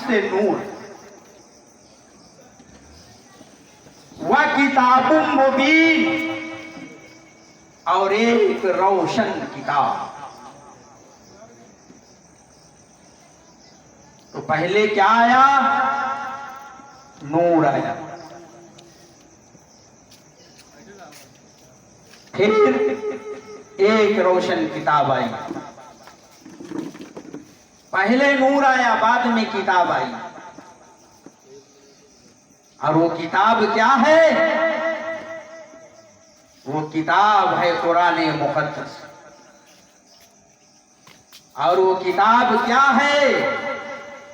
से नूर व किताब मुबीन, और एक रोशन किताब। तो पहले क्या आया? नूर आया, फिर एक रोशन किताब आई। पहले नूर आया, बाद में किताब आई। और वो किताब क्या है? वो किताब है कुरान मुक़द्दस। और वो किताब क्या है?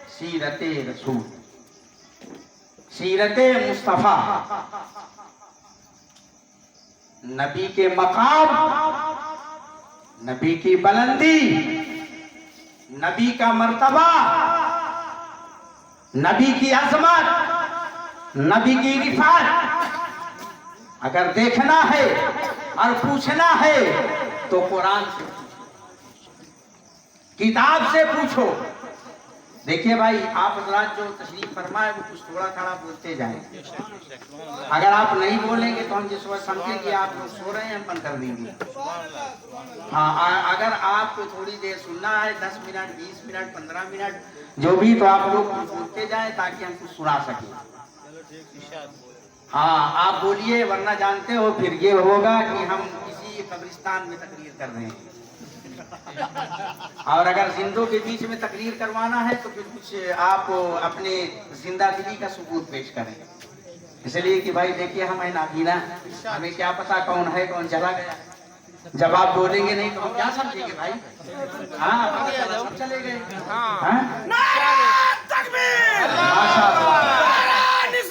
सीरते रसूल, सीरते मुस्तफा। नबी के मकाम, नबी की बुलंदी, नबी का मर्तबा, नबी की अजमत, नबी की रिफात अगर देखना है और पूछना है तो कुरान से, किताब से पूछो। देखिए भाई, आप हज़रात जो तशरीफ फरमाए वो कुछ थोड़ा थोड़ा बोलते जाएं। अगर आप नहीं बोलेंगे तो हम जिस वक्त समझें कि आप लोग सो रहे हैं, हम बंद कर देंगे। हाँ, अगर आपको थोड़ी देर सुनना है, 10 मिनट, 20 मिनट, 15 मिनट, जो भी, तो आप लोग बोलते जाएं ताकि हम कुछ सुना सकें। हाँ, आप बोलिए, वरना जानते हो फिर ये होगा कि हम किसी कब्रिस्तान में तकरीर कर रहे हैं। और अगर जिंदों के बीच में तकरीर करवाना है तो फिर कुछ आप अपने जिंदा दिली का सबूत पेश करें। इसलिए कि भाई देखिए, हम है नाबीना, हमें क्या पता कौन है कौन चला गया। जब आप बोलेंगे नहीं तो हम क्या समझेंगे भाई? हाँ, पता चला सब चले गए। माशाअल्लाह,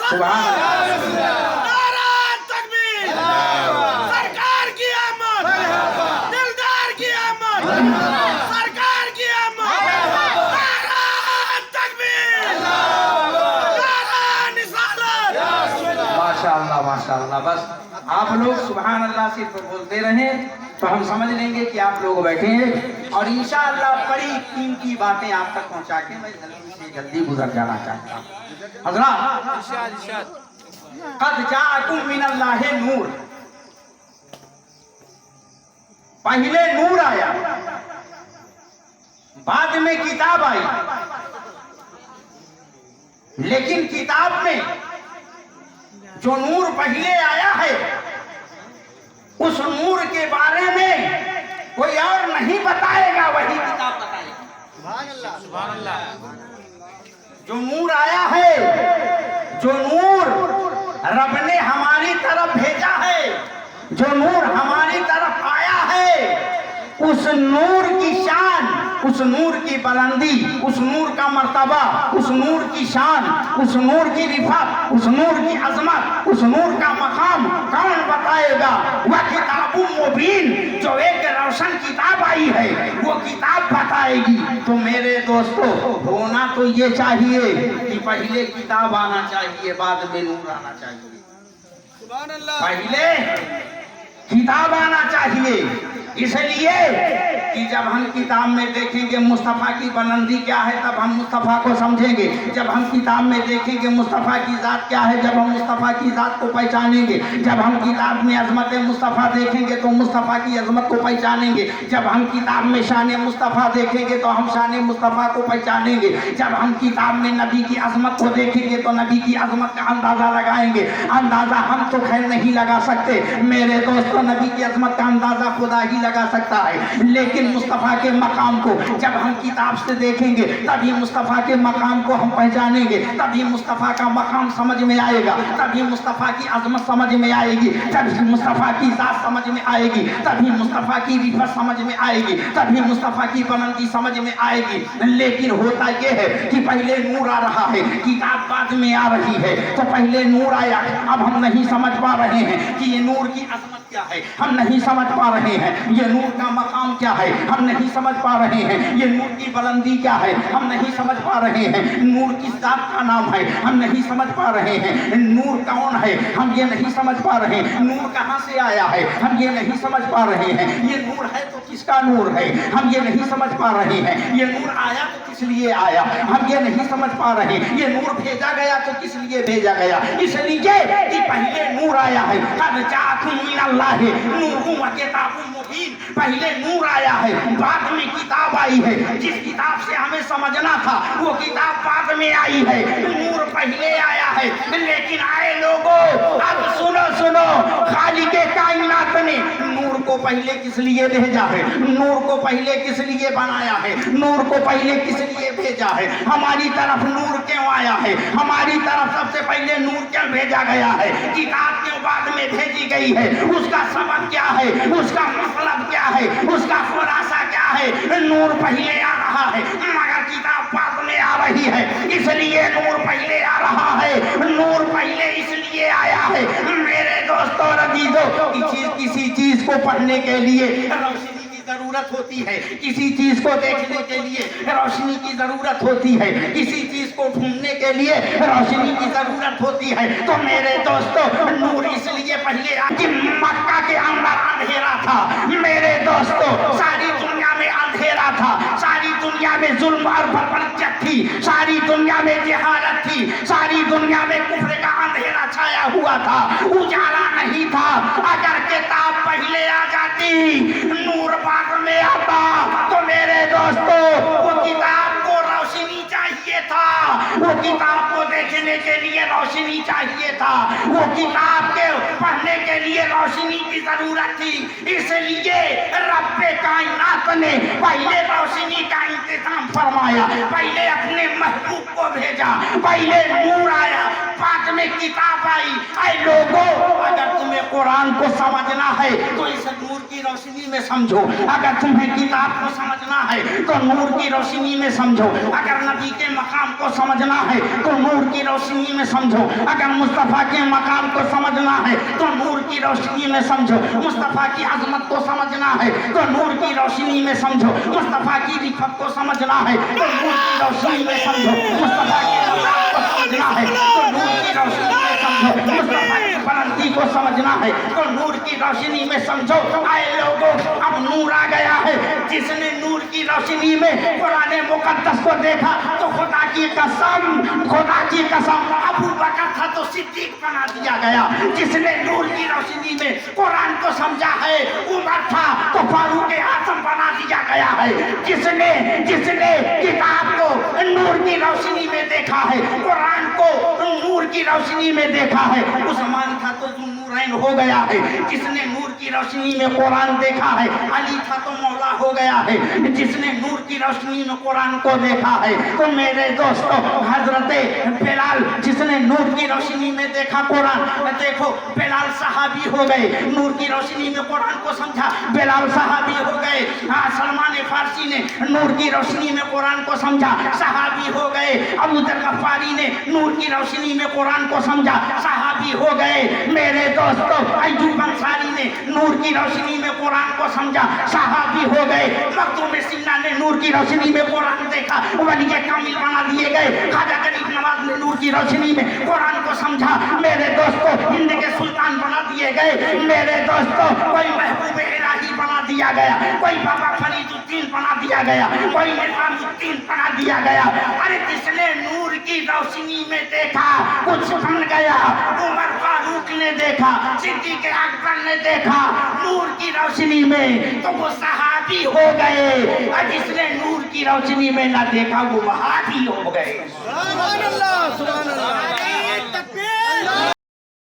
सुभान अल्लाह, सरकार की आमद, दिलदार की आमद, सरकार की आमद, नारा तकबीर, नारा निसालत। माशाअल्लाह माशाअल्लाह। बस आप लोग सुभान अल्लाह सिर्फ बोलते रहें तो हम समझ लेंगे कि आप लोग बैठे हैं। और इंशाअल्लाह बड़ी कीमती बातें आप तक पहुंचा के मैं जल्दी से जल्दी गुजर जाना चाहता हूँ। हज़रात, क़द जाअकुम मिनल्लाहि नूर, पहले नूर आया, बाद में किताब आई। लेकिन किताब में जो नूर पहले आया है, उस नूर के बारे में कोई और नहीं बताएगा, वही किताब बताएगी। सुभान अल्लाह। जो नूर आया है, जो नूर रब ने हमारी तरफ भेजा है, जो नूर हमारी तरफ आया है, उस नूर की शान, उस नूर की बुलंदी, उस नूर का मर्तबा, उस नूर की शान, उस नूर की रिफत, उस नूर की अजमत, उस नूर का मकाम कौन बताएगा? वह किताब मुबीन, जो एक रोशन किताब आई है, वो किताब बताएगी। तो मेरे दोस्तों, होना तो ये चाहिए कि पहले किताब आना चाहिए, बाद में नूर आना चाहिए। पहले किताब आना चाहिए, इसलिए कि जब हम किताब में देखेंगे मुस्तफ़ा की बुलंदी क्या है, तब हम मुस्तफ़ा को समझेंगे। जब हम किताब में देखेंगे मुस्तफ़ा की ज़ात क्या है, जब हम मुस्तफ़ा की ज़ात को पहचानेंगे। जब हम किताब में अज़मत मुस्तफ़ा देखेंगे तो मुस्तफ़ा की अज़मत को पहचानेंगे। जब हम किताब में शान मुस्तफ़ा देखेंगे तो हम शान मुस्तफ़ा को पहचानेंगे। जब हम किताब में नबी की अज़मत को देखेंगे तो नबी की अज़मत का अंदाज़ा लगाएंगे। अंदाज़ा हम तो खैर नहीं लगा सकते मेरे दोस्तों, नबी की अज़मत का अंदाज़ा खुदा ही लगा सकता है। लेकिन मुस्तफ़ा के मकाम को जब हम किताब से देखेंगे, तभी मुस्तफ़ा के मकाम को हम पहचानेंगे, तभी मुस्तफ़ा का मकाम समझ में आएगा, तभी मुस्तफ़ा की अज़मत समझ में आएगी, तभी मुस्तफ़ा की ज़ात समझ में आएगी, तभी मुस्तफ़ा की रिफत समझ में आएगी, तभी मुस्तफ़ा की बुलंदी समझ में आएगी। लेकिन होता यह है कि पहले नूर आ रहा है, किताब बाद में आ रही है। तो पहले नूर आया, अब हम नहीं समझ पा रहे हैं कि ये नूर की अज़मत क्या है, हम नहीं समझ पा रहे हैं। ये नूर का मकाम क्या है हम नहीं समझ पा रहे हैं, ये नूर की बुलंदी क्या है हम नहीं समझ पा रहे हैं, नूर किस जात का नाम है हम नहीं समझ पा रहे हैं, नूर कौन है हम ये नहीं समझ पा रहे हैं, नूर कहाँ से आया है हम ये नहीं समझ पा रहे हैं, ये नूर है तो किसका नूर है हम ये नहीं समझ पा रहे हैं, ये नूर आया तो किस लिए आया हम ये नहीं समझ पा रहे हैं, ये नूर भेजा गया तो किस लिए भेजा गया, इसलिए कि पहले नूर आया है, कद जाअकुम मिनल्लाह नूरुन व किताबुम मुबीन, पहले नूर आया है बाद में किताब आई है, जिस किताब से हमें समझना था वो किताब बाद में आई है, नूर पहले आया है, लेकिन आए लोगों अब सुनो सुनो, खालिके कायनात ने नूर को पहले किस लिए भेजा है, नूर को पहले किस लिए बनाया है, नूर को पहले किस लिए भेजा है, हमारी तरफ नूर क्यों आया है, हमारी तरफ सबसे पहले नूर क्यों भेजा गया है, किताब क्यों बाद में भेजी गई है, उसका सबब क्या है, उसका मतलब क्या है, उसका खुलासा क्या है, नूर पहले आ रहा है मगर किताब बाद में आ रही है, इसलिए नूर पहले आ रहा है, नूर पहले इसलिए आया है मेरे दोस्तों और अजीजों, किसी चीज को पढ़ने के लिए रोशनी की जरूरत होती है, किसी चीज को देखने के लिए रोशनी की जरूरत होती है, किसी चीज को ढूंढने के लिए रोशनी की जरूरत होती है, तो मेरे दोस्तों नूर इसलिए पहले कि मक्का के अंदर अंधेरा था, मेरे दोस्तों सारी दुनिया में अंधेरा था, सारी दुनिया में जुल्म और बर्बरियत थी, सारी दुनिया में जहालत थी, सारी दुनिया में कुफ्र का अंधेरा छाया हुआ था, उजाला नहीं था, अगर किताब पहले आ जाती नूर बाद में आता तो मेरे दोस्तों वो किताब को रोशनी चाहिए था, वो किताब को देखने के लिए रोशनी चाहिए था, वो किताब के पढ़ने के लिए रोशनी की जरूरत थी, इसलिए रब्बे कायनात ने पहले रोशनी का इंतजाम फरमाया, पहले अपने महबूब को भेजा, पहले नूर आया बाद में किताब आई। ऐ लोगों अगर तुम्हें कुरान को समझना है तो इस नूर की रोशनी में समझो, अगर तुम्हें किताब को समझना है तो नूर की रोशनी में समझो, अगर नबी के मकाम को समझना है तो नूर की रोशनी में समझो, अगर मुस्तफ़ा के मकाम को समझना है तो नूर की रोशनी में समझो, मुस्तफ़ा की अजमत को समझना है तो नूर की रोशनी में समझो, मुस्तफ़ा की रिफत को समझना है तो नूर की रोशनी में समझो, मुस्तफ़ा की मकाम को समझना है तो नूर की रोशनी में समझो, मुस्तफ़ा की बुलंदी को समझना है तो नूर की रोशनी में समझो। आए लोगों अब नूर आ गया है, जिसने नूर की रोशनी में कुरान मुकद्दस को देखा तो खुदा की कसम अबू बकर था तो सिद्दीक बना दिया गया, जिसने नूर की रोशनी में कुरान को समझा है उमर था तो फारूक आजम बना दिया गया है, जिसने किताब को नूर की रोशनी में देखा है, कुरान को नूर की रोशनी में देखा है, उस्मान था तो नूरैन हो गया है, जिसने नूर की रोशनी में कुरान देखा है, अली था तो मौला हो गया है, जिसने नूर की रोशनी में कुरान को देखा है, तो मेरे दोस्तों हजरत बिलाल जिसने नूर की रोशनी में देखा कुरान, देखो बिलाल सहाबी हो गए, नूर की रोशनी में कुरान को समझा बिलाल सहाबी हो गए। सलमान फारसी ने नूर की रोशनी में कुरान को समझा, सहाबी हो गए। अबू जर गफ्फारी ने नूर की रोशनी में कुरान को समझा, सहाबी हो गए। मेरे दोस्तों अय्यूब अंसारी ने नूर की रोशनी में कुरान को समझा, सहाबी हो गए। मखदूम सीना ने नूर की रोशनी में कुरान देखा, वली कामिल बना दिए गए। ख्वाजा गरीब नवाज ने नूर की रोशनी में कुरान को समझा, मेरे दोस्तों हिंद के सुल्तान बना दिए गए। मेरे दोस्तों कोई महबूब इलाही बना दिया गया, कोई बाबा फरीदुद्दीन बना दिया गया, कोई निजामुद्दीन बना दिया गया। अरे जिसने नूर की रोशनी में देखा कुछ बन गया। उमर फारूक ने देखा, सिद्दीक अकबर ने देखा नूर की रोशनी में, तो वो सहाबी हो गए। और जिसने नूर की रोशनी में ना देखा वो वहाबी हो गए।